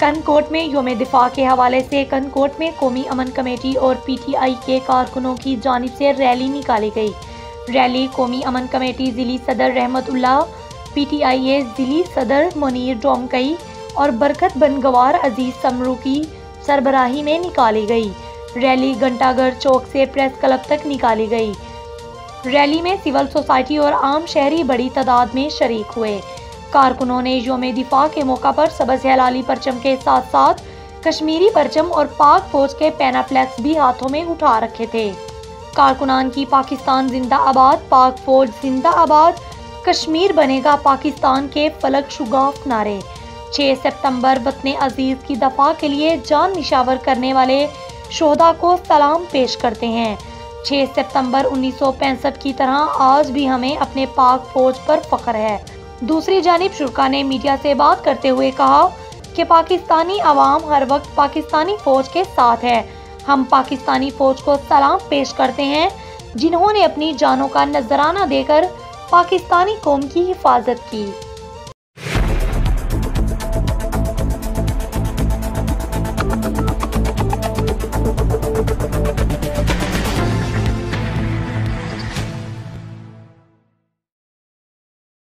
कनकोट में योम दिफा के हवाले से कनकोट में कौमी अमन कमेटी और PTI के कारकुनों की जानिब से रैली निकाली गई। रैली कौमी अमन कमेटी जिली सदर रहमतुल्लाह, PTI जिली सदर मुनीर डोमकई और बरकत बनगवार अजीज समरू की सरबराही में निकाली गई। रैली घंटाघर चौक से प्रेस क्लब तक निकाली गई। रैली में सिविल सोसाइटी और आम शहरी बड़ी तादाद में शरीक हुए। कारकुनों ने योम दिफा के मौका पर सबज हिलाली परचम के साथ साथ कश्मीरी परचम और पाक फौज के पैनाफ्लेक्स भी हाथों में उठा रखे थे। कारकुनान की पाकिस्तान जिंदाबाद, पाक फौज जिंदाबाद, कश्मीर बनेगा पाकिस्तान के फलक शुगाफ नारे। 6 सितंबर वतन अजीज की दफा के लिए जान निशावर करने वाले शोहदा को सलाम पेश करते हैं। 6 सितंबर 1965 की तरह आज भी हमें अपने पाक फौज पर फख्र है। दूसरी जानिब शुरा ने मीडिया से बात करते हुए कहा कि पाकिस्तानी अवाम हर वक्त पाकिस्तानी फौज के साथ है। हम पाकिस्तानी फौज को सलाम पेश करते हैं जिन्होंने अपनी जानों का नजराना देकर पाकिस्तानी कौम की हिफाजत की।